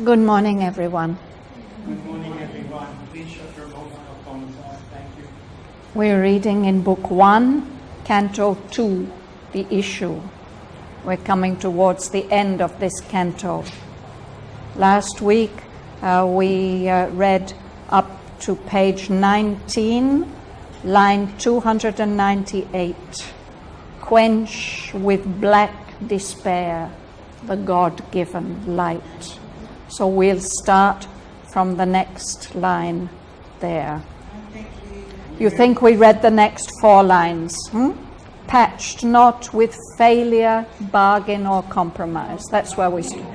Good morning, everyone. Good morning, everyone. Please shut your mobile phones off. Thank you. We're reading in Book 1, Canto 2, The Issue. We're coming towards the end of this canto. Last week, we read up to page 19, line 298. Quench with black despair the God-given light. So we'll start from the next line there. You think we read the next 4 lines? Patched not with failure, bargain, or compromise. That's where we start.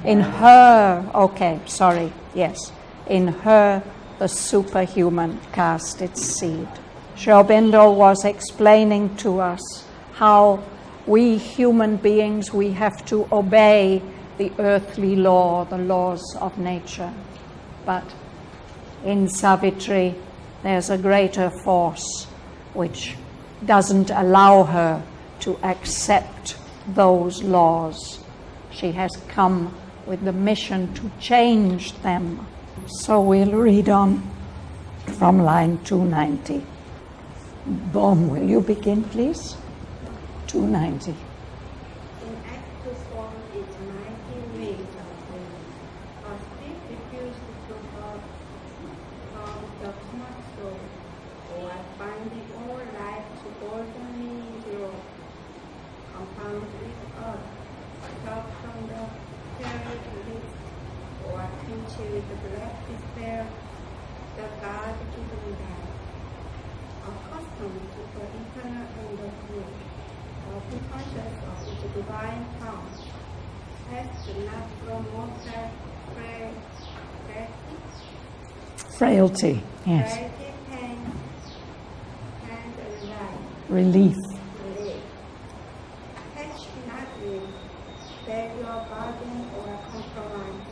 In her, okay, sorry, yes. In her, the superhuman cast its seed. Aurobindo was explaining to us how we human beings, we have to obey the earthly law, the laws of nature. But in Savitri, there's a greater force which doesn't allow her to accept those laws. She has come with the mission to change them. So we'll read on from line 290. Bhavan, will you begin, please? 290. Inapt to form its mighty waves of wind, or still refused to come does not so, or finding all life to goldenly grow, compound with earth, top from the fairy list, or quench with the black despair, the God-given light, accustomed to the eternal and the good. Be conscious of its divine founts, has not from mortal Frailty, yes. frailty, pain, and Relief. Catch not with failure, bargain, or compromise,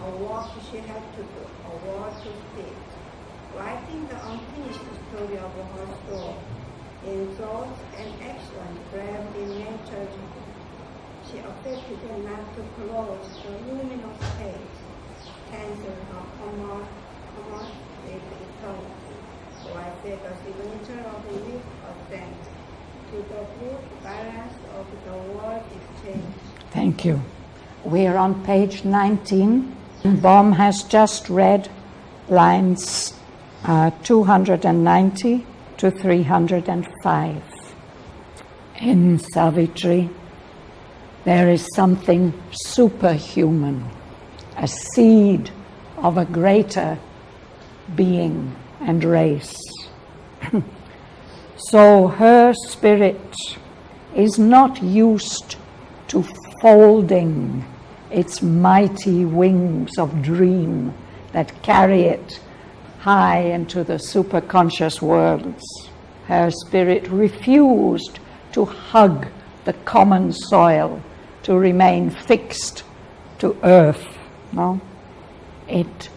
or what she had to do, or what to speak. Writing the unfinished story of her soul, in thought and action, bravely natured, she affected not to close the luminous page, cancel her commerce with eternity, or set the signature of a lift ascent to the good balance of the world exchange. Thank you. We're on page 19. Bhavan has just read lines 290 to 305. In Savitri, there is something superhuman, a seed of a greater being and race. So her spirit is not used to folding its mighty wings of dream that carry it high into the superconscious worlds. Her spirit refused to hug the common soil, to remain fixed to earth. No? It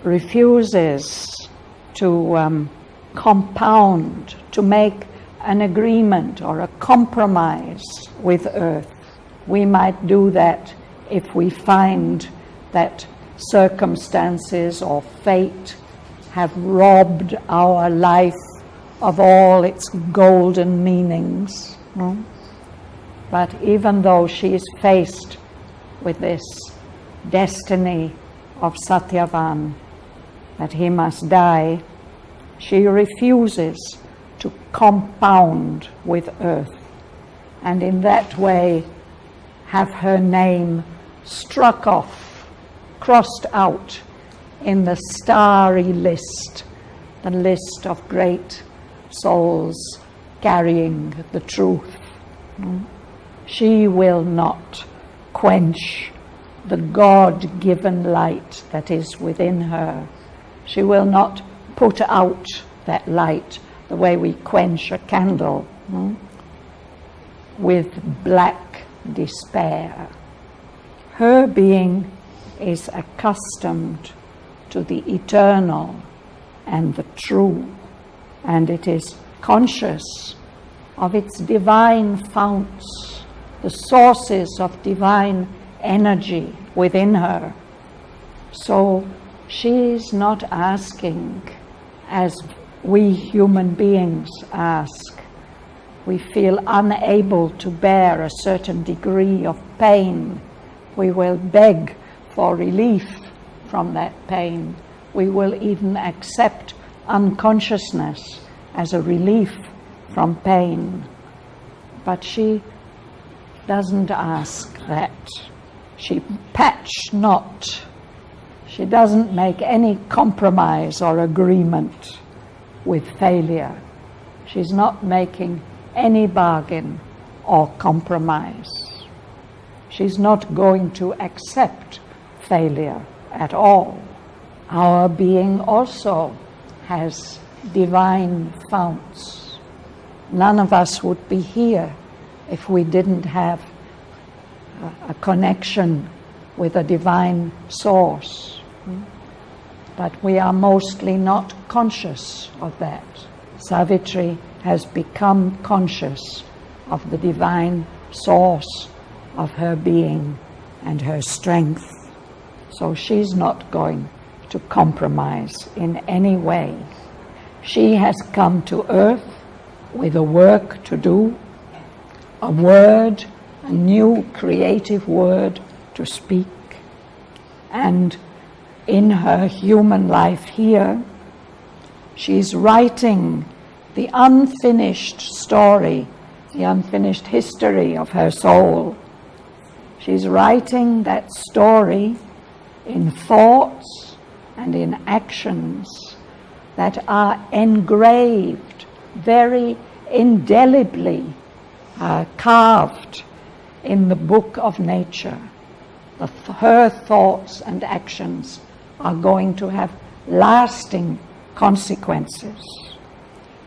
refuses to compound, to make an agreement or a compromise with earth. We might do that if we find that circumstances or fate have robbed our life of all its golden meanings. But even though she is faced with this destiny of Shraddhavan, that he must die, she refuses to compound with earth, and in that way have her name struck off, crossed out in the starry list, the list of great souls carrying the truth. She will not quench the God-given light that is within her. She will not put out that light the way we quench a candle with black despair. Her being is accustomed to the eternal and the true, and it is conscious of its divine founts, the sources of divine energy within her. So she's not asking as we human beings ask. We feel unable to bear a certain degree of pain. We will beg for relief from that pain. We will even accept unconsciousness as a relief from pain. But she doesn't ask that. She patch not. She doesn't make any compromise or agreement with failure. She's not making any bargain or compromise. She's not going to accept failure at all. Our being also has divine founts. None of us would be here if we didn't have a connection with a divine source. But we are mostly not conscious of that. Savitri has become conscious of the divine source of her being and her strength. So she's not going to compromise in any way. She has come to earth with a work to do, a word, a new creative word to speak. And in her human life here, she's writing the unfinished story, the unfinished history of her soul. She's writing that story in thoughts and in actions that are engraved, very indelibly carved in the book of nature. Her thoughts and actions are going to have lasting consequences.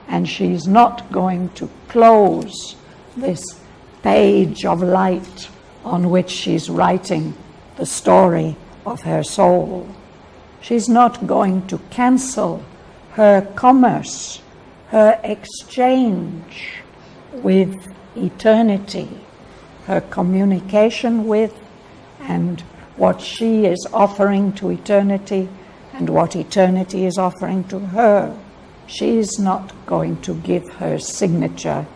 And she's not going to close this page of light on which she's writing the story of her soul. She's not going to cancel her commerce, her exchange with eternity, her communication with and what she is offering to eternity and what eternity is offering to her. She's not going to give her signature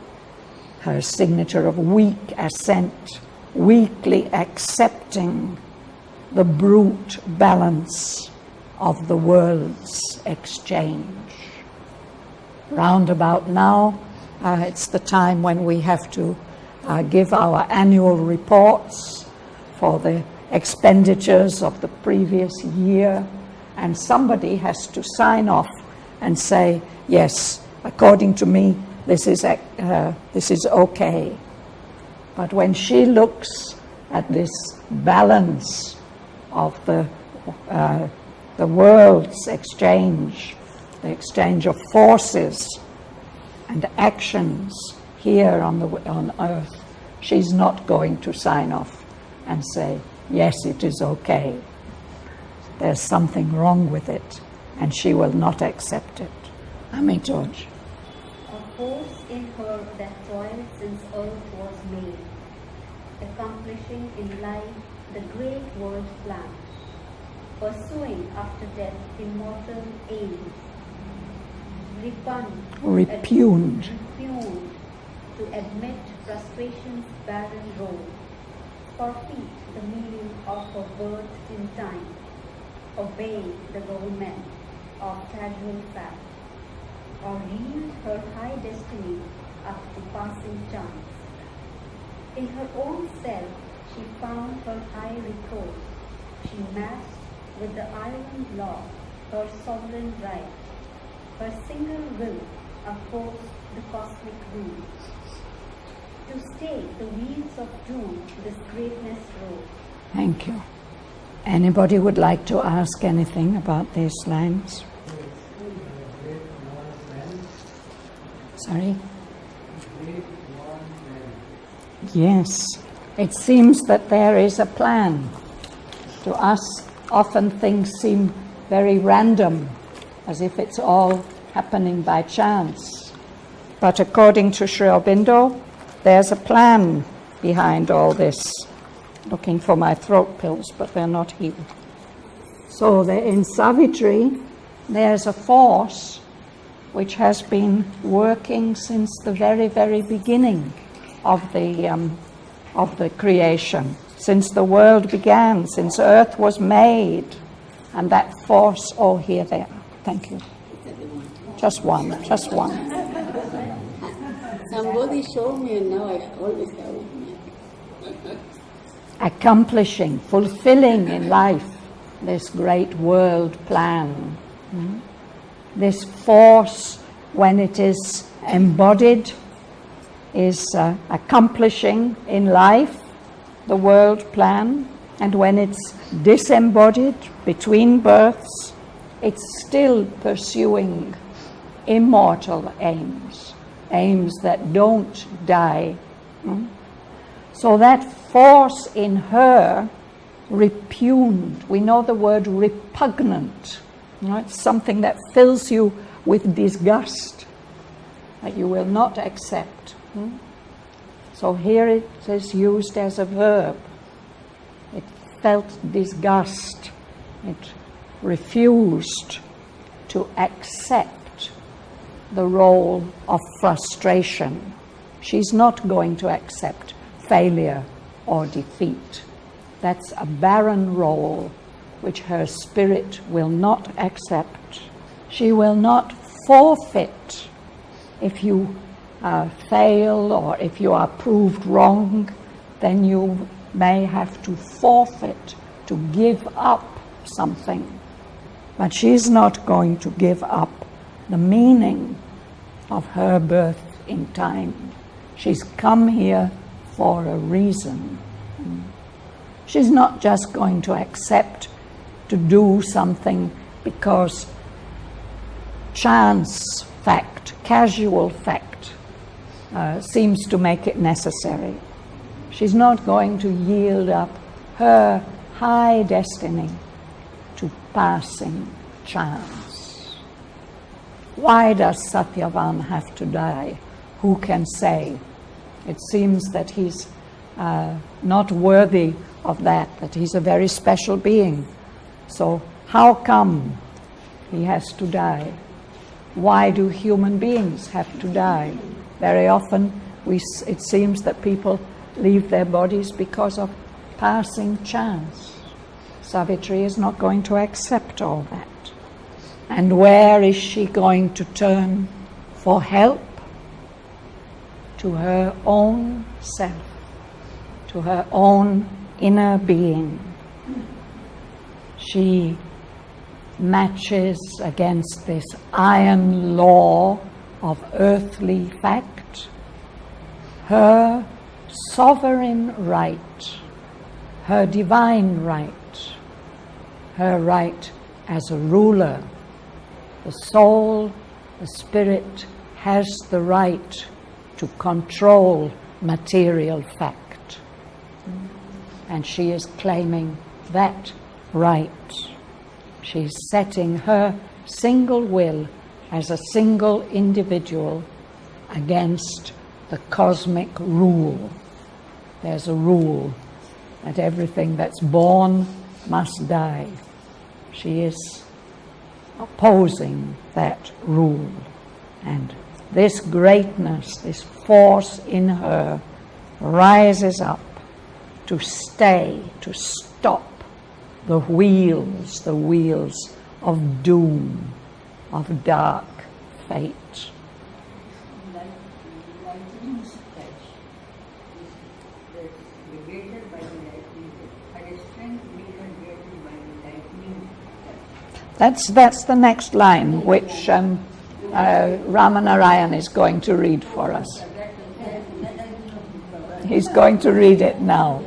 of weak assent, weakly accepting the brute balance of the world's exchange. Round about now, it's the time when we have to give our annual reports for the expenditures of the previous year, and somebody has to sign off and say, yes, according to me, this is okay. But when she looks at this balance of the world's exchange, the exchange of forces and actions here on earth, she's not going to sign off and say, yes, it is okay. There's something wrong with it, and she will not accept it. Ami George. A force in her that toiled since earth was made, accomplishing in life the great world plan, pursuing after death immortal aims, repugned to admit frustration's barren road, forfeit the meaning of her birth in time, obey the government of casual fact, or yield her high destiny up to passing chance. In her own self she found her high recourse. She massed with the iron law her sovereign right. Her single will opposed the cosmic rule. To stay the wheels of doom this greatness rode. Thank you. Anybody would like to ask anything about these lines? Sorry? Yes. It seems that there is a plan. To us, often things seem very random, as if it's all happening by chance. But according to Sri Aurobindo, there's a plan behind all this. Looking for my throat pills, but they're not here. So in Savitri, there's a force which has been working since the very, very beginning of the creation, since the world began, since Earth was made. And that force, oh, here they are. Thank you. Just one. Somebody showed me and now I always have it. Accomplishing, fulfilling in life this great world plan. This force, when it is embodied, is accomplishing in life the world plan, and when it's disembodied between births, it's still pursuing immortal aims, aims that don't die. So that force in her repugned, we know the word repugnant, right? Something that fills you with disgust, that you will not accept. So here it is used as a verb. It felt disgust. It refused to accept the role of frustration. She's not going to accept failure or defeat. That's a barren role which her spirit will not accept. She will not forfeit. If you fail or if you are proved wrong, then you may have to forfeit, to give up something. But she's not going to give up the meaning of her birth in time. She's come here for a reason. She's not just going to accept to do something because chance fact, casual fact, seems to make it necessary. She's not going to yield up her high destiny to passing chance. Why does Satyavan have to die? Who can say? It seems that he's not worthy of that he's a very special being. So how come he has to die? Why do human beings have to die? Very often it seems that people leave their bodies because of passing chance. Savitri is not going to accept all that. And where is she going to turn for help? To her own self, to her own inner being. She matches against this iron law of earthly fact her sovereign right, her divine right, her right as a ruler. The soul, the spirit, has the right to control material fact. And she is claiming that right. She's setting her single will as a single individual against the cosmic rule. There's a rule that everything that's born must die. She is opposing that rule. And this greatness, this force in her rises up to stay, to stop the wheels of doom, of dark fate. That's the next line, which Ramanarayan is going to read for us. He's going to read it now.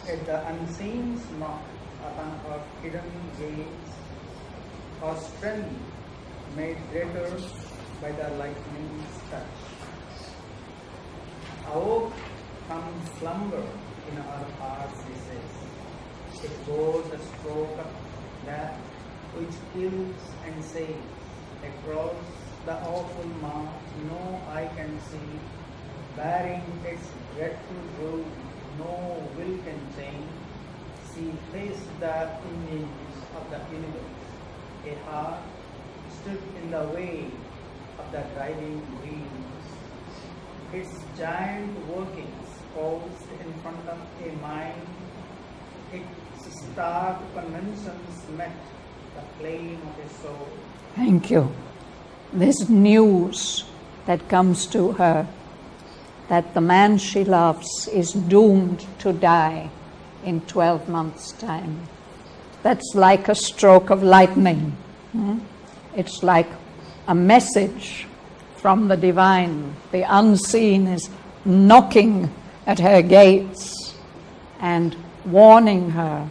At the unseen knock upon our hidden gates, our strength made greater by the lightning's touch. Awoke from slumber in our hearts, he says. It goes a stroke of that which kills and saves across the awful mouth no eye can see, bearing its dreadful robe no will can change. She faced the engines of the universe. A heart stood in the way of the driving wheels. Its giant workings posed in front of a mind. Its stark conventions met the flame of a soul. Thank you. This news that comes to her, that the man she loves is doomed to die in 12 months' time. That's like a stroke of lightning. It's like a message from the divine. The unseen is knocking at her gates and warning her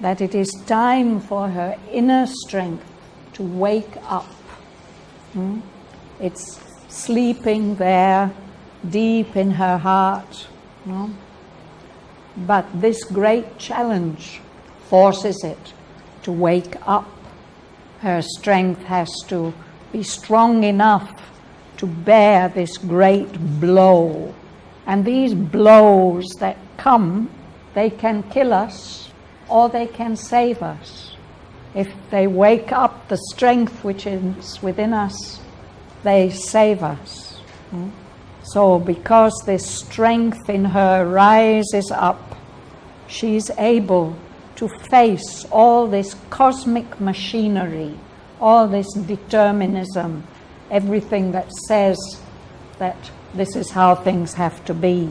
that it is time for her inner strength to wake up. It's sleeping there deep in her heart. But this great challenge forces it to wake up. Her strength has to be strong enough to bear this great blow. And these blows that come, they can kill us or they can save us. If they wake up the strength which is within us, they save us. So because this strength in her rises up, she's able to face all this cosmic machinery, all this determinism, everything that says that this is how things have to be.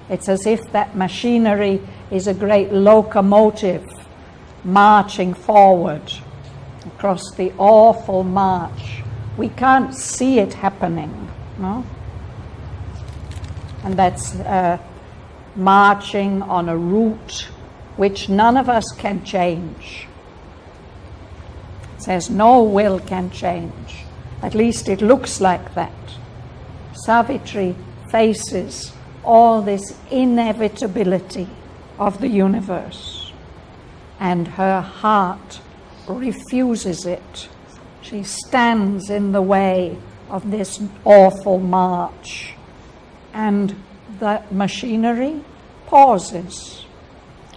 It's as if that machinery is a great locomotive marching forward across the awful march. We can't see it happening, no? And that's marching on a route which none of us can change. It says no will can change. At least it looks like that. Savitri faces all this inevitability of the universe, and her heart refuses it. She stands in the way of this awful march, and the machinery pauses.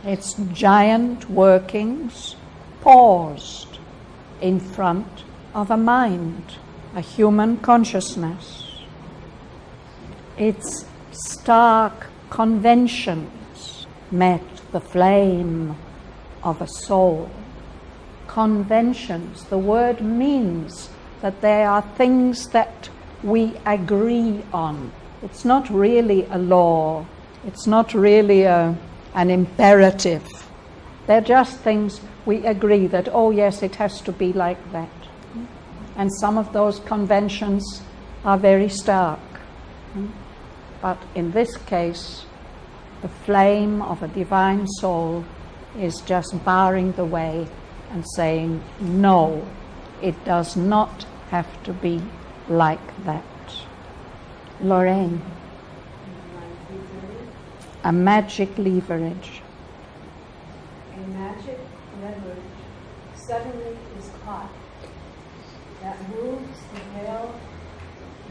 Its giant workings paused in front of a mind, a human consciousness. Its stark conventions met the flame of a soul. Conventions, the word means that they are things that we agree on. It's not really a law. It's not really an imperative. They're just things we agree that, oh yes, it has to be like that. And some of those conventions are very stark. But in this case, the flame of a divine soul is just barring the way and saying, no, it does not have to be like that. Lorraine. A magic leverage. A magic leverage suddenly is caught that moves the veil,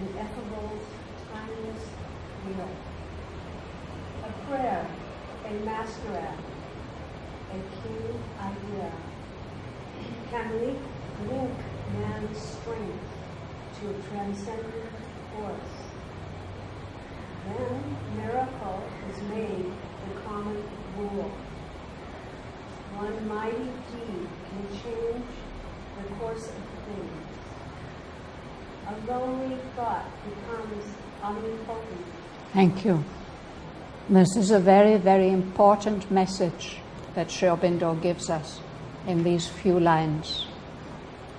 ineffable's tiniest wheel. A prayer, a masquerade, a key idea can link man's strength to a transcendent force. Then miracle is made the common rule. One mighty deed can change the course of things. A lowly thought becomes omnipotent. Thank you. This is a very, very important message that Sri Aurobindo gives us in these few lines.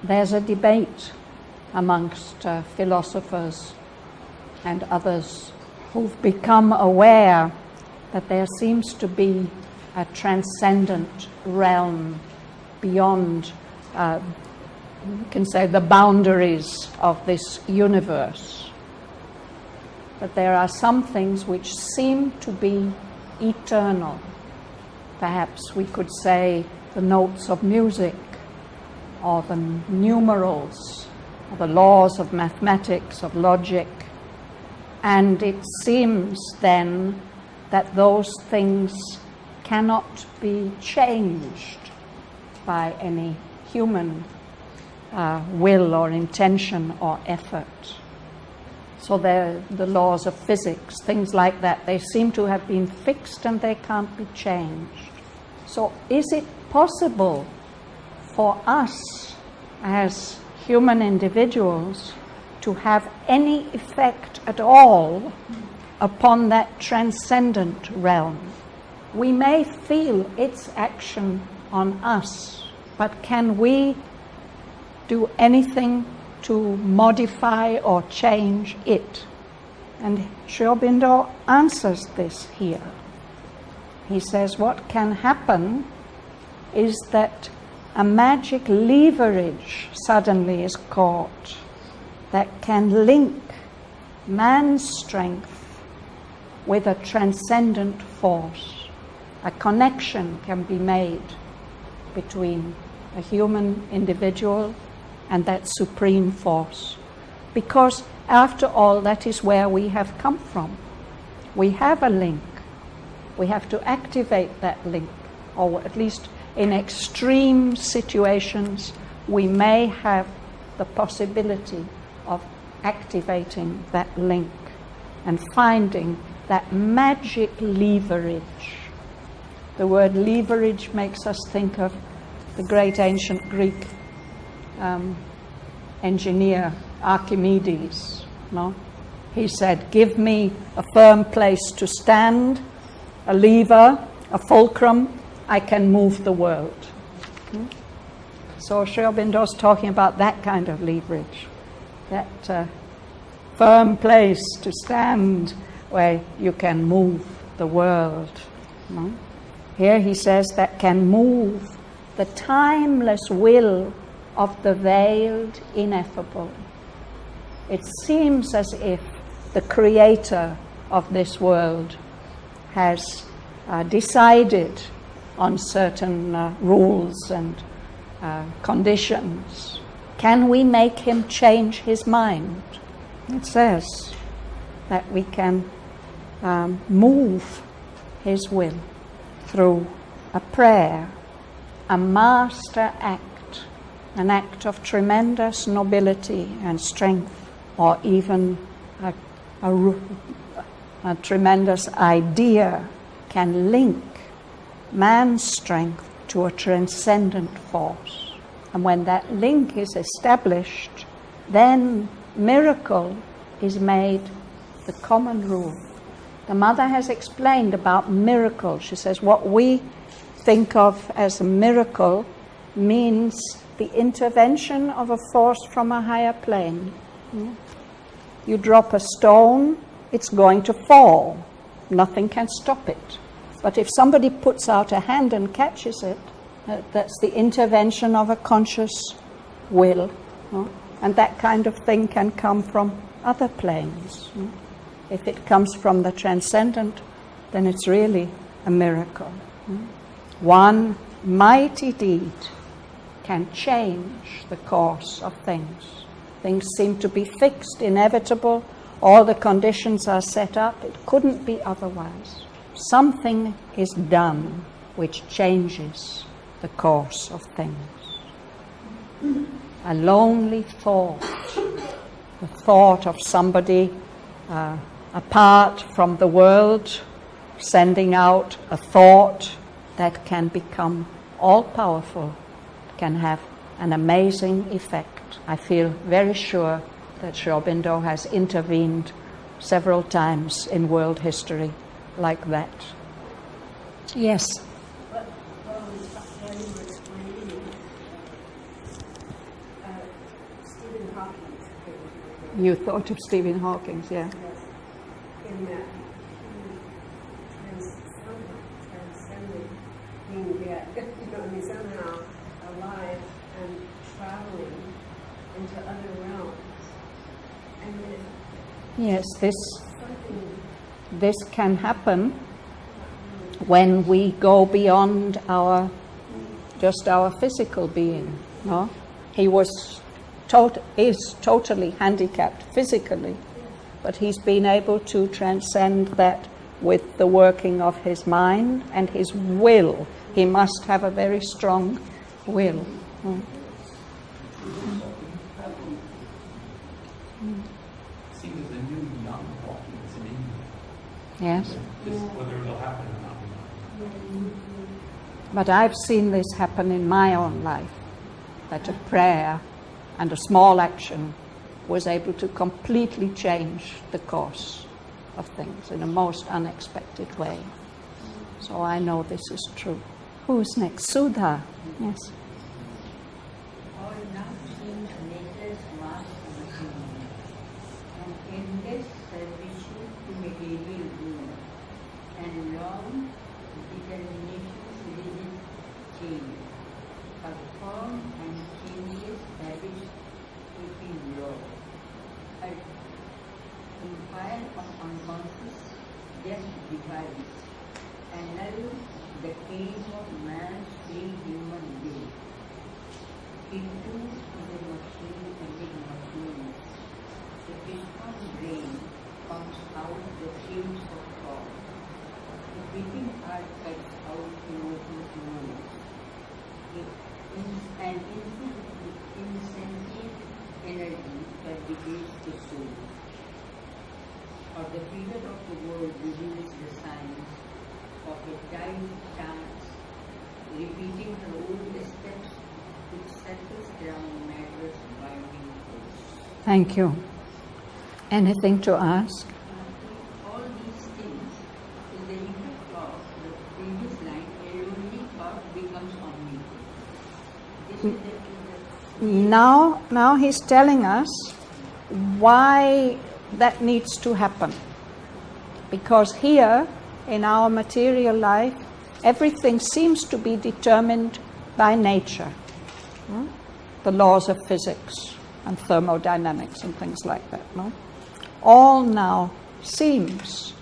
There's a debate amongst philosophers and others who've become aware that there seems to be a transcendent realm beyond, you can say, the boundaries of this universe. But there are some things which seem to be eternal. Perhaps we could say the notes of music or the numerals the laws of mathematics, of logic, and it seems then that those things cannot be changed by any human will or intention or effort. So the laws of physics, things like that, they seem to have been fixed and they can't be changed. So is it possible for us as human individuals to have any effect at all upon that transcendent realm? We may feel its action on us, but can we do anything to modify or change it? And Sri Aurobindo answers this here. He says what can happen is that a magic leverage suddenly is caught that can link man's strength with a transcendent force. A connection can be made between a human individual and that supreme force. Because after all, that is where we have come from. We have a link. We have to activate that link, or at least in extreme situations, we may have the possibility of activating that link and finding that magic leverage. The word leverage makes us think of the great ancient Greek engineer Archimedes. No? He said, give me a firm place to stand, a lever, a fulcrum, I can move the world. So Sri Aurobindo's talking about that kind of leverage, that firm place to stand where you can move the world. No? Here he says that can move the timeless will of the veiled ineffable. It seems as if the creator of this world has decided on certain rules and conditions. Can we make him change his mind? It says that we can move his will through a prayer, a master act, an act of tremendous nobility and strength, or even a tremendous idea can link man's strength to a transcendent force. And when that link is established, then miracle is made the common rule. The mother has explained about miracle. She says what we think of as a miracle means the intervention of a force from a higher plane. You drop a stone, it's going to fall. Nothing can stop it. But if somebody puts out a hand and catches it, that's the intervention of a conscious will. And that kind of thing can come from other planes. If it comes from the transcendent, then it's really a miracle. One mighty deed can change the course of things. Things seem to be fixed, inevitable, all the conditions are set up. It couldn't be otherwise. Something is done which changes the course of things. A lonely thought, the thought of somebody apart from the world, sending out a thought that can become all-powerful, can have an amazing effect. I feel very sure that Sri Aurobindo has intervened several times in world history like that. Yes? But while you were explaining, Stephen Hawking. You thought of Stephen Hawking, yeah. In that transcending being dead, somehow alive and traveling into other realms. And then Yes, this can happen when we go beyond just our physical being. No? He was is totally handicapped physically, but he's been able to transcend that with the working of his mind and his will. He must have a very strong will. See, there's a new young Hawkins in India. Yes. Just whether it'll happen or not. But I've seen this happen in my own life, that a prayer and a small action was able to completely change the course of things in a most unexpected way. So I know this is true. Who's next? Sudha. Yes. All now seems nature's mass machinery, and endless servitude to material being, and long determinations resist change, a firm and changeless habits keeping law, a empire of unconscious just device, annul the aim of man's free human will. Into the machine ending machines. The physical brain comes out the fumes of thought. The beating heart cuts out emotions moves. An insentient energy fabricates the soul. Or the period of the world reveals the signs of a time dance, repeating her old steps which circles around matter's binding force. Thank you. Anything to ask? All these things, in the effect of the previous line, a lonely thought becomes omni. This is the Now he's telling us why that needs to happen. Because here, in our material life, everything seems to be determined by nature. The laws of physics and thermodynamics and things like that. No? All now seems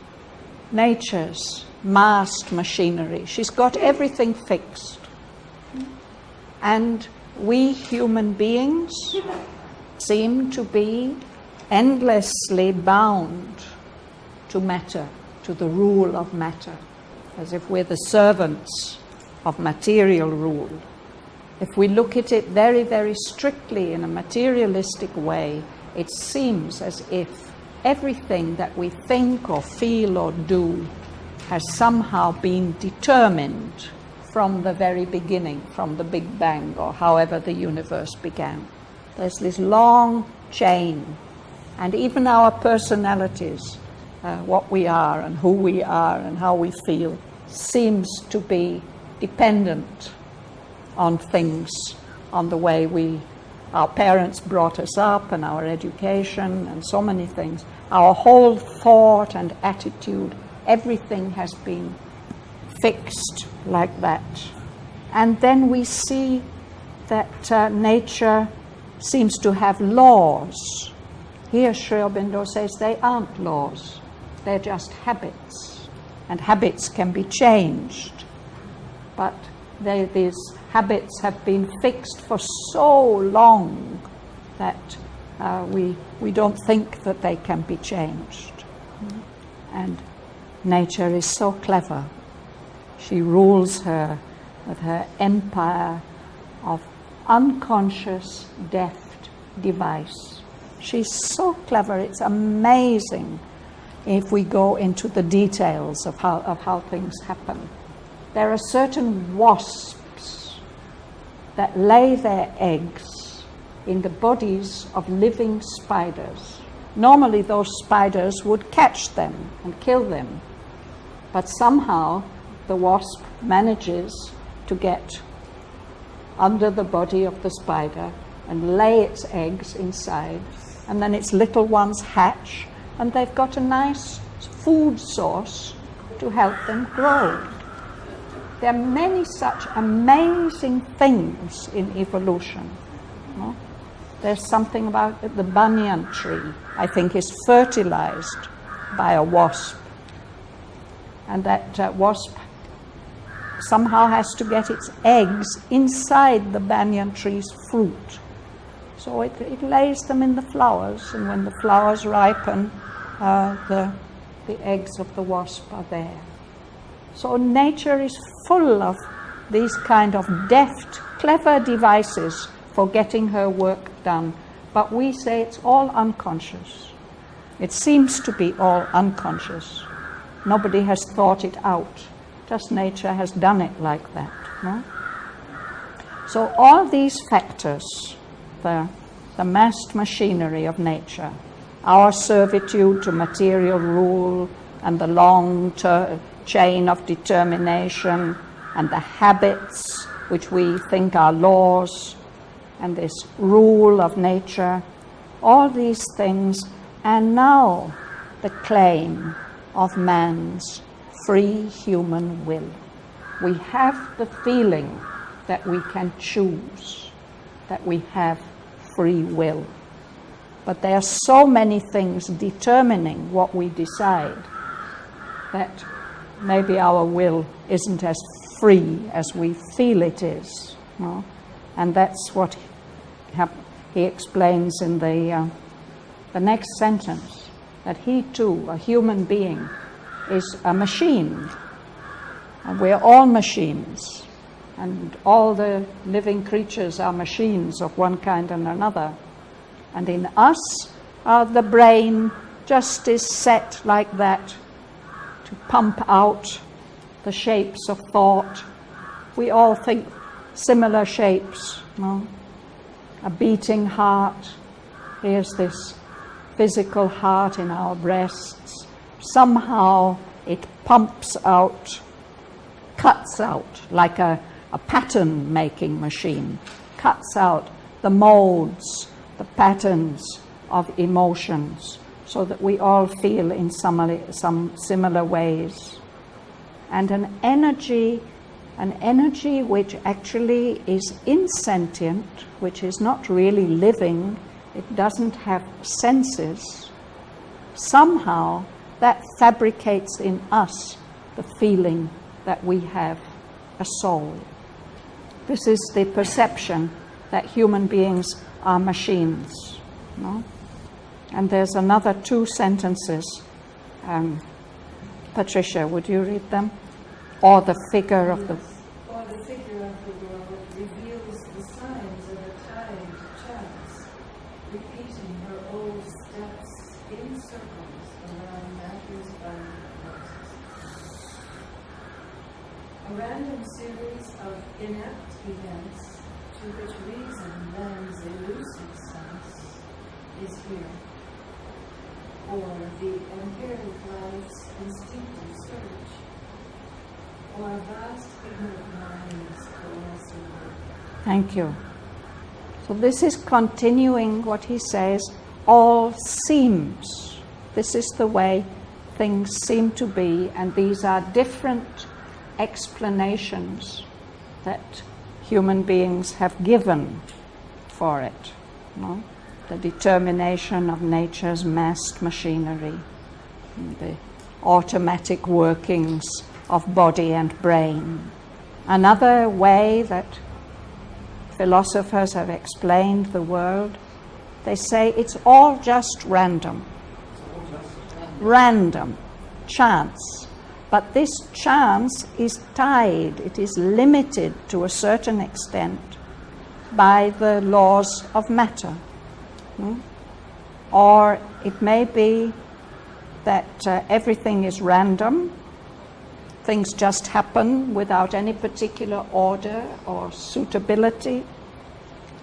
nature's massed machinery. She's got everything fixed. And we human beings seem to be endlessly bound to matter, to the rule of matter, as if we're the servants of material rule. If we look at it very, very strictly in a materialistic way, it seems as if everything that we think or feel or do has somehow been determined from the very beginning, from the Big Bang, or however the universe began. There's this long chain, and even our personalities, what we are and who we are and how we feel, seems to be dependent on things, on the way our parents brought us up and our education and so many things. Our whole thought and attitude, everything has been fixed like that. And then we see that nature seems to have laws. Here Sri Aurobindo says they aren't laws, they're just habits. And habits can be changed. But these habits have been fixed for so long that we don't think that they can be changed. And nature is so clever. She rules her with her empire of unconscious, deft device. She's so clever, it's amazing if we go into the details of how things happen. There are certain wasps that lay their eggs in the bodies of living spiders. Normally those spiders would catch them and kill them, but somehow the wasp manages to get under the body of the spider and lay its eggs inside, and then its little ones hatch, and they've got a nice food source to help them grow. There are many such amazing things in evolution. No? There's something about the banyan tree, I think, is fertilized by a wasp, and that wasp somehow has to get its eggs inside the banyan tree's fruit. So it lays them in the flowers, and when the flowers ripen, the eggs of the wasp are there. So nature is full of these kind of deft, clever devices for getting her work done. But we say it's all unconscious. It seems to be all unconscious. Nobody has thought it out. Just nature has done it like that. No? So all these factors, the massed machinery of nature, our servitude to material rule and the long chain of determination and the habits which we think are laws and this rule of nature, all these things, and now the claim of man's free human will. We have the feeling that we can choose, that we have free will. But there are so many things determining what we decide that maybe our will isn't as free as we feel it is. No? And that's what he explains in the next sentence, that he too, a human being, is a machine. And we're all machines. And all the living creatures are machines of one kind and another. And in us, the brain just is set like that to pump out the shapes of thought. We all think similar shapes. No? A beating heart. Here's this physical heart in our breasts. Somehow it pumps out, cuts out like a pattern-making machine, cuts out the molds, the patterns of emotions, so that we all feel in some similar ways. And an energy which actually is insentient, which is not really living, it doesn't have senses, somehow that fabricates in us the feeling that we have a soul. This is the perception that human beings are machines. No? And there's another 2 sentences. Patricia, would you read them? Or the figure of the... Or the figure of the world reveals the signs of a timed chance, repeating her old steps in circles around matter's bounded processes. A random series of inapt events to which reason lends elusive sense is here, or the empiric life's instinctive search, or vast ignorant minds coalescing work. Thank you. So this is continuing what he says, all seems. This is the way things seem to be, and these are different explanations that human beings have given for it. No? The determination of nature's massed machinery, the automatic workings of body and brain. Another way that philosophers have explained the world, they say it's all just random. Random, chance. But this chance is tied, it is limited to a certain extent by the laws of matter. Or it may be that everything is random, things just happen without any particular order or suitability,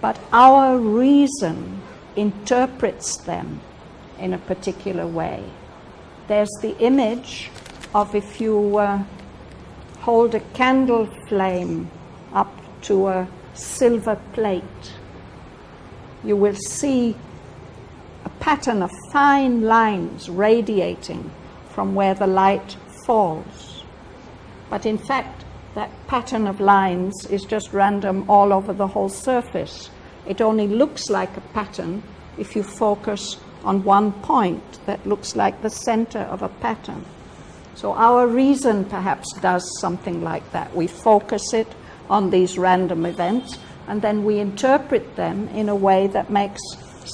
but our reason interprets them in a particular way. There's the image of if you hold a candle flame up to a silver plate, you will see a pattern of fine lines radiating from where the light falls. But in fact, that pattern of lines is just random all over the whole surface. It only looks like a pattern if you focus on one point that looks like the center of a pattern. So our reason perhaps does something like that. We focus it on these random events, and then we interpret them in a way that makes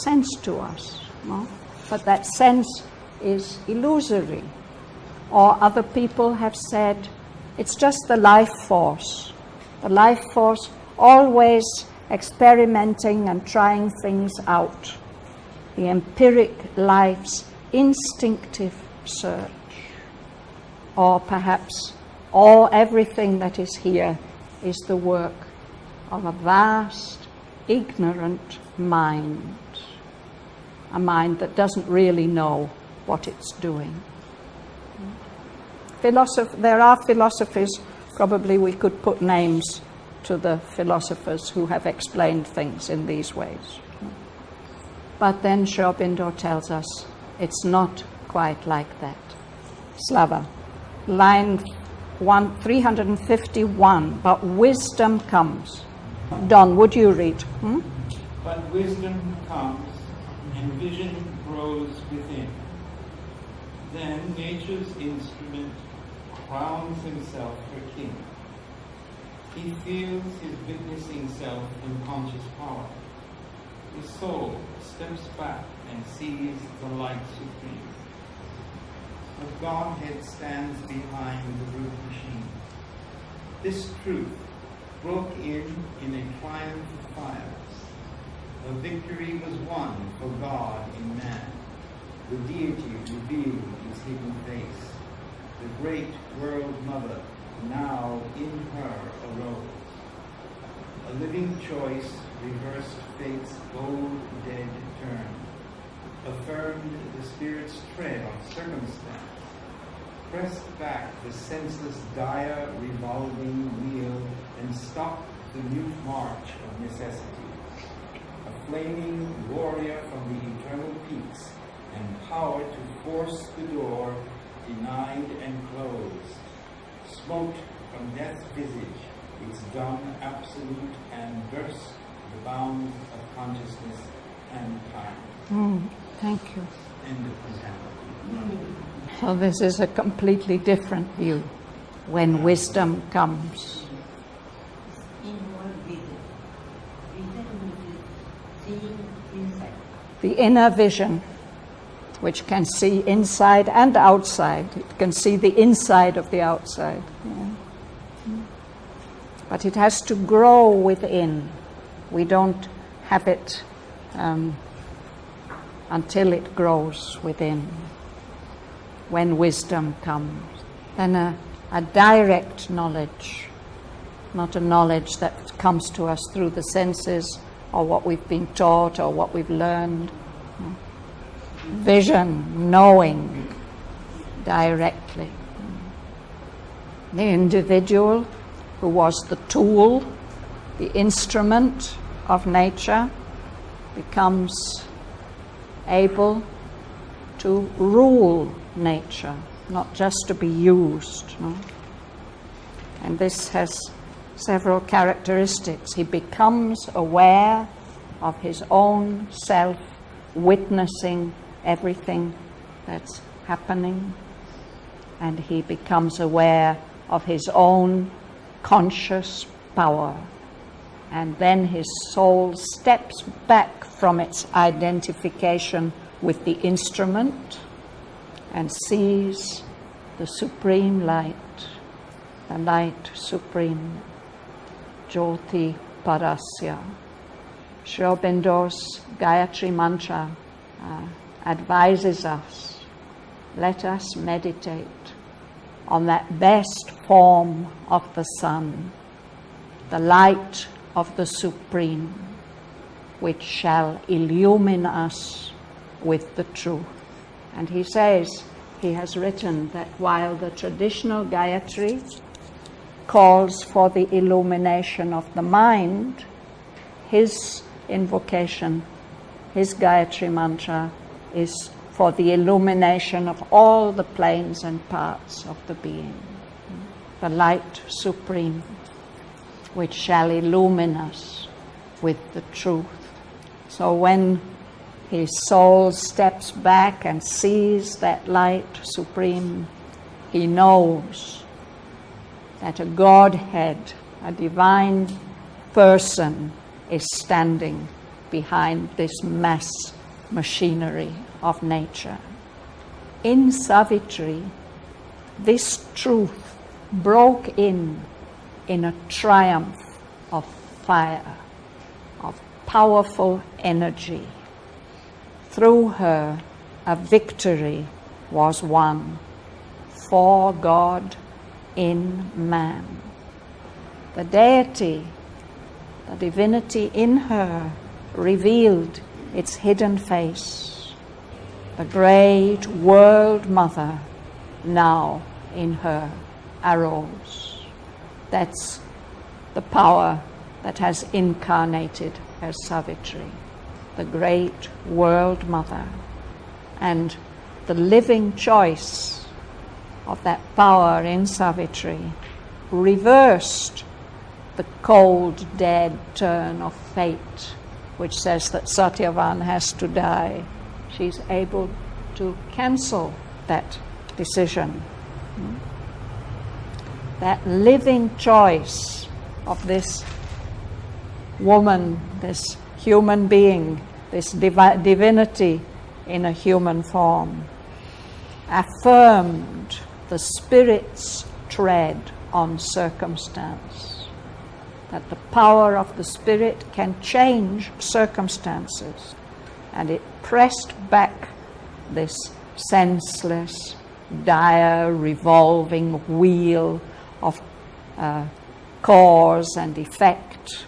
sense to us. No? But that sense is illusory. Or other people have said, it's just the life force. The life force always experimenting and trying things out. The empiric life's instinctive search. Or perhaps everything that is here is the work of a vast, ignorant mind. A mind that doesn't really know what it's doing. There are philosophers, probably we could put names to the philosophers who have explained things in these ways. But then Sri Aurobindo tells us it's not quite like that. Slava, line 351, but wisdom comes. Don, would you read? But wisdom comes and vision grows within. Then nature's instrument crowns himself her king. He feels his witnessing self in conscious power. His soul steps back and sees the light supreme. The Godhead stands behind the brute machine. This truth broke in a triumph of fires. A victory was won for God in man. The deity revealed his hidden face. The great world mother now in her arose. A living choice reversed fate's bold dead turn. Affirmed the spirit's tread on circumstance. Pressed back the senseless dire revolving wheel and stopped the mute march of necessity. A flaming warrior from the eternal peaks and power to force the door denied and closed, smote from death's visage its dumb absolute and burst the bounds of consciousness and time. Thank you. End of example. So this is a completely different view when wisdom comes. Inward vision. Vision which is seeing inside. The inner vision, which can see inside and outside. It can see the inside of the outside. Yeah. But it has to grow within. We don't have it until it grows within. When wisdom comes. Then a direct knowledge, not a knowledge that comes to us through the senses or what we've been taught or what we've learned. Vision, knowing directly. The individual who was the tool, the instrument of nature, becomes able to rule nature, not just to be used. No? And this has several characteristics. He becomes aware of his own self, witnessing everything that's happening, and he becomes aware of his own conscious power. And then his soul steps back from its identification with the instrument and sees the supreme light, the light supreme, Jyoti Parasya. Sri Aurobindo'S Gayatri Mantra advises us, let us meditate on that best form of the sun, the light of the Supreme, which shall illumine us with the truth. And he says, he has written that while the traditional Gayatri calls for the illumination of the mind, his invocation, his Gayatri Mantra is for the illumination of all the planes and parts of the being. The light supreme, which shall illumine us with the truth. So when his soul steps back and sees that light supreme, he knows that a Godhead, a divine person, is standing behind this mass machinery of nature. In Savitri, this truth broke in a triumph of fire, of powerful energy. Through her, a victory was won for God in man. The deity, the divinity in her, revealed its hidden face. The great world mother now in her arose. That's the power that has incarnated as Savitri, the great world mother. And the living choice of that power in Savitri reversed the cold, dead turn of fate, which says that Shraddhavan has to die. She's able to cancel that decision. That living choice of this woman, this human being, this divinity in a human form, affirmed the Spirit's tread on circumstance, that the power of the Spirit can change circumstances, and it pressed back this senseless, dire, revolving wheel of cause and effect,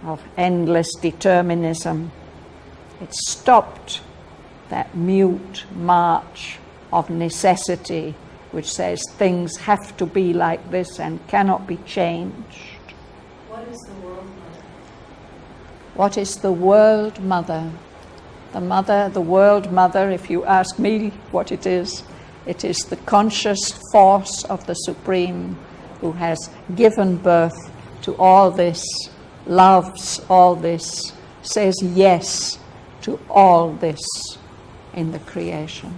of endless determinism. It stopped that mute march of necessity which says things have to be like this and cannot be changed. What is the world mother? What is the world mother? The world mother, if you ask me what it is the conscious force of the Supreme who has given birth to all this, loves all this, says yes to all this in the creation.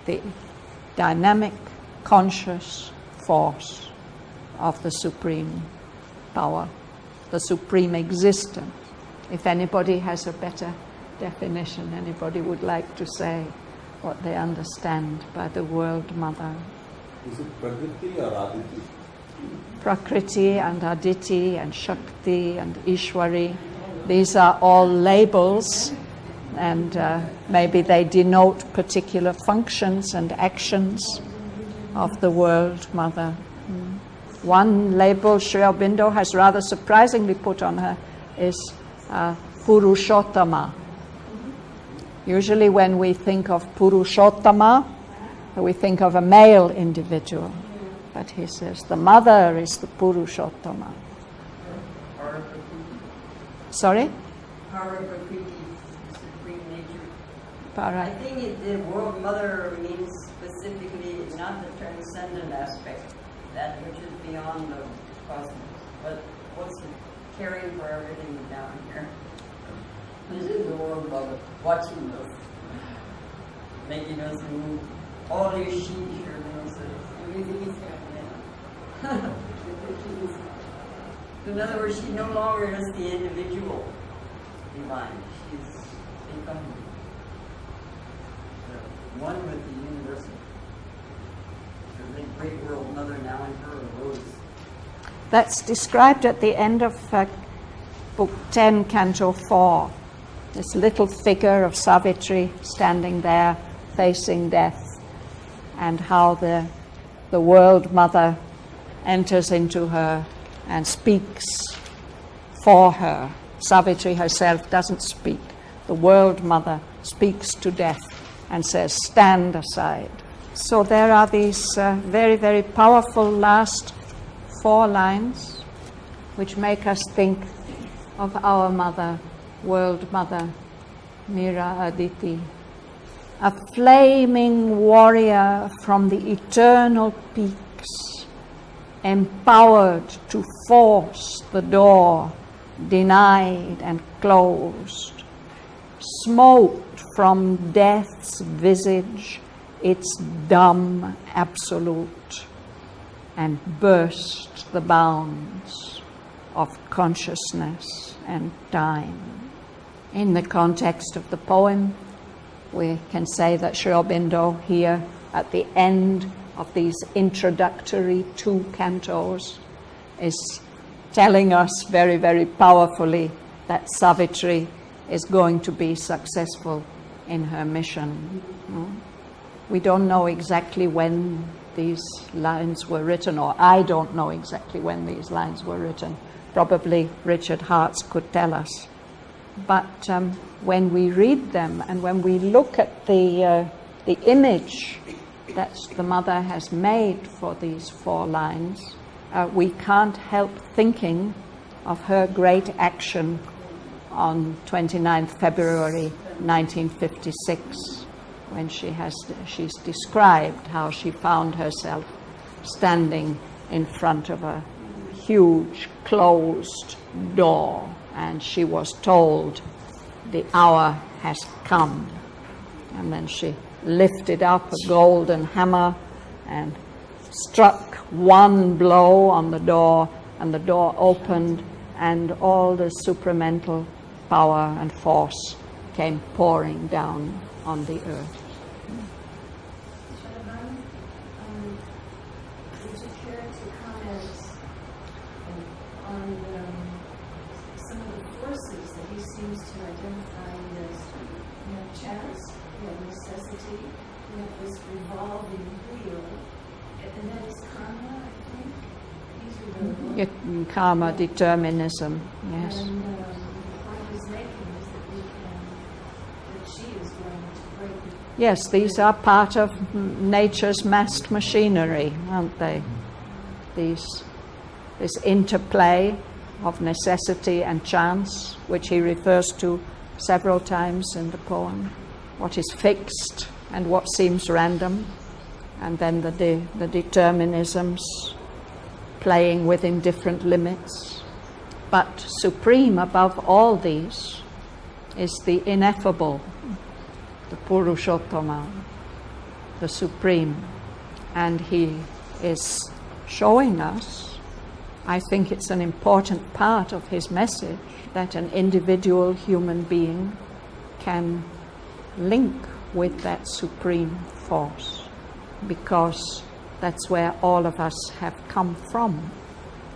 The dynamic, conscious force of the Supreme power, the Supreme existence. If anybody has a better definition, anybody would like to say what they understand by the world mother. Is it Prakriti or Aditi? Prakriti and Aditi and Shakti and Ishwari, these are all labels, and maybe they denote particular functions and actions of the world mother. One label Sri Aurobindo has rather surprisingly put on her is Purushottama. Usually when we think of Purushottama, we think of a male individual. But he says the mother is the Purushottama. Sorry? Paraprakriti, supreme nature. Para. I think the world mother means specifically not the transcendent aspect, that which is beyond the cosmos, but what's caring for everything down here. This is the world mother, watching us, making us move. All these sheep here, everything is happening. In other words, she no longer is the individual divine. She's become one with the universal. The great world mother now in her arose. That's described at the end of Book 10, Canto 4. This little figure of Savitri standing there facing death, and how the world mother enters into her and speaks for her. Savitri herself doesn't speak. The world mother speaks to death and says, stand aside. So there are these very, very powerful last 4 lines which make us think of our mother, world mother, Mira Aditi. A flaming warrior from the eternal peaks, empowered to force the door denied and closed, smote from death's visage its dumb absolute, and burst the bounds of consciousness and time. In the context of the poem, we can say that Sri Aurobindo here at the end of these introductory 2 cantos is telling us very, very powerfully that Savitri is going to be successful in her mission. We don't know exactly when these lines were written, or I don't know exactly when these lines were written. Probably Richard Hartz could tell us. But when we read them and when we look at the image that the mother has made for these 4 lines, we can't help thinking of her great action on 29th February 1956, when she's described how she found herself standing in front of a huge closed door, and she was told the hour has come. And then she lifted up a golden hammer and struck 1 blow on the door, and the door opened, and all the supramental power and force came pouring down on the earth. Shraddhavan, would you care to comment on some of the forces that he seems to identify as, chance, necessity, this revolving wheel, and that is karma, I think? These are the Karma, determinism, yes. And the point he's making is that she is going to break it. Yes, these are part of nature's massed machinery, aren't they? This interplay of necessity and chance, which he refers to several times in the poem. What is fixed and what seems random, and then the determinisms playing within different limits. But supreme above all these is the ineffable, the Purushottama, the supreme. And he is showing us, I think it's an important part of his message, that an individual human being can link with that supreme force, because that's where all of us have come from.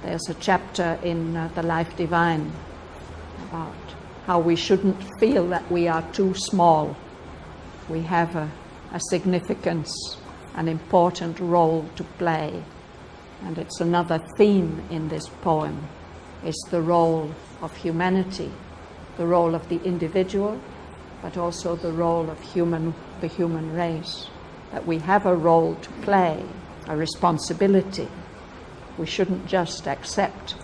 There's a chapter in The Life Divine about how we shouldn't feel that we are too small. We have a significance, an important role to play. And it's another theme in this poem, is the role of humanity, the role of the individual, but also the role of the human race, that we have a role to play, a responsibility. We shouldn't just accept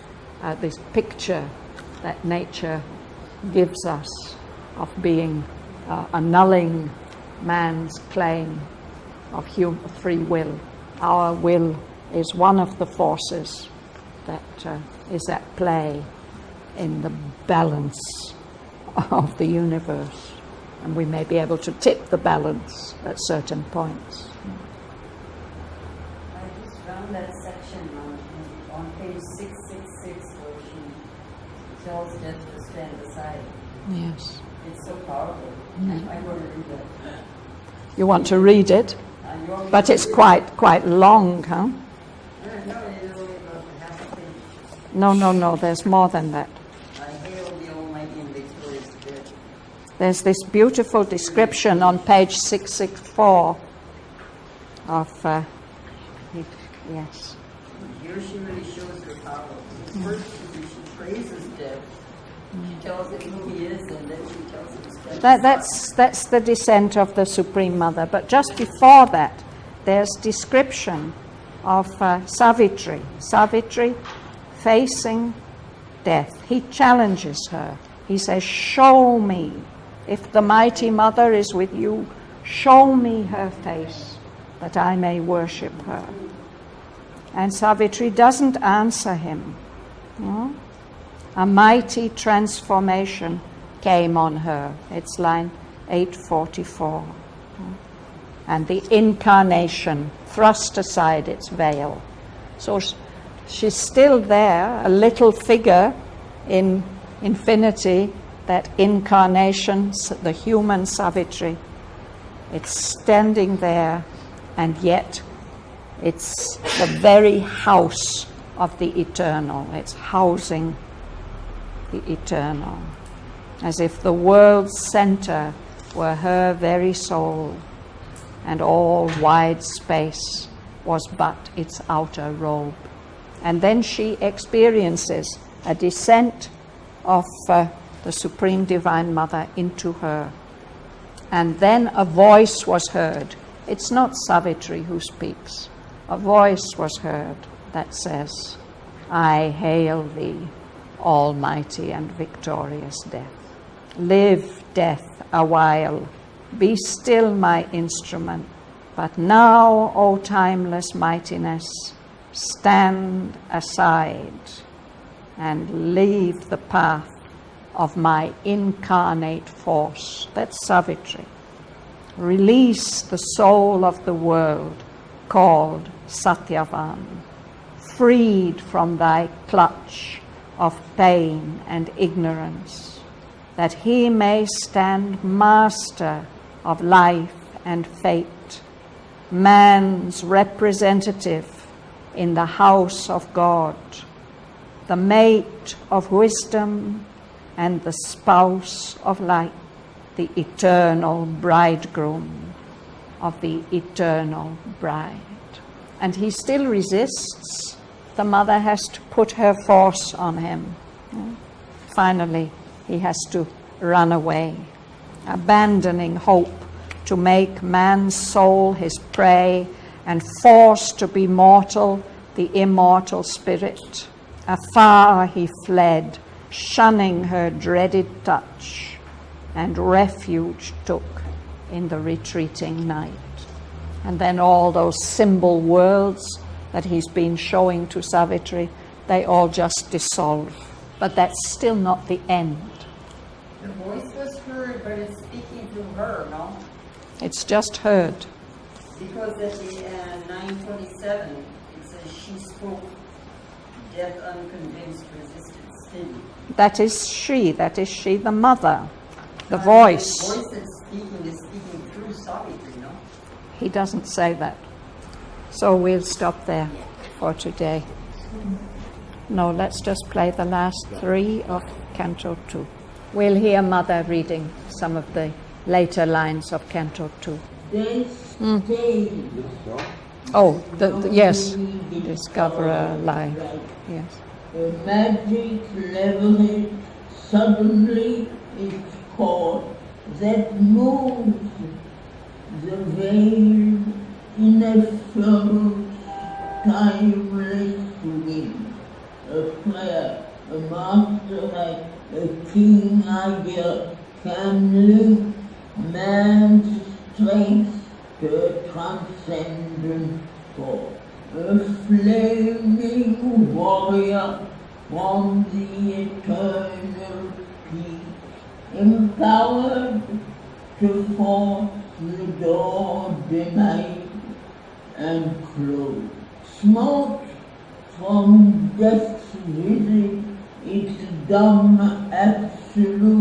this picture that nature gives us of being annulling man's claim of free will. Our will is one of the forces that is at play in the balance of the universe, and we may be able to tip the balance at certain points. I just found that section on page 666 where she tells death to stand aside. Yes. It's so powerful. Mm. I want to read that. You want to read it? But it's quite long, huh? No, there's more than that. I hail the Almighty and victorious dead. There's this beautiful description on page 664 of, yes. Here she really shows her power. First she praises death. She tells him who he is, and then she tells him to stand aside. That's the descent of the Supreme Mother. But just before that, there's description of Savitri. Savitri facing death. He challenges her. He says, "Show me, if the mighty Mother is with you, show me her face, that I may worship her." And Savitri doesn't answer him. No? A mighty transformation came on her. It's line 844. And the incarnation thrust aside its veil. So She's still there, a little figure in infinity, that incarnation, the human Savitri. It's standing there, and yet it's the very house of the eternal. It's housing the eternal, as if the world's center were her very soul, and all wide space was but its outer robe. And then she experiences a descent of the Supreme Divine Mother into her. And then a voice was heard. It's not Savitri who speaks. A voice was heard that says, I hail thee, almighty and victorious death. Live, death, a while. Be still my instrument. But now, O timeless mightiness, stand aside and leave the path of my incarnate force. That's Savitri. Release the soul of the world called Shraddhavan, freed from thy clutch of pain and ignorance, that he may stand master of life and fate, man's representative in the house of God, the mate of wisdom and the spouse of light, the eternal bridegroom of the eternal bride. And he still resists. The mother has to put her force on him. Finally, he has to run away, abandoning hope to make man's soul his prey and force to be mortal the immortal spirit. Afar he fled, shunning her dreaded touch, and refuge took in the retreating night. And then all those symbol worlds that he's been showing to Savitri, they all just dissolve. But that's still not the end. The voice was heard, but it's speaking to her, no? It's just heard. Because at the 927, it says she spoke, death unconvinced, resisted still. That is she the mother, the voice. The voice that's speaking is speaking through Savitri, no? He doesn't say that. So we'll stop there for today. No, let's just play the last three of Canto 2. We'll hear Mother reading some of the later lines of Canto 2. Oh, yes, Discover Life. Yes. The magic level suddenly it's caught that moves the veil ineffable, timeless wind. A player, a master, a king idea can lift man's strength to a transcendent force. A flaming warrior from the eternal peak, empowered to force the door denied and closed. Smote from death's visit, its dumb absolute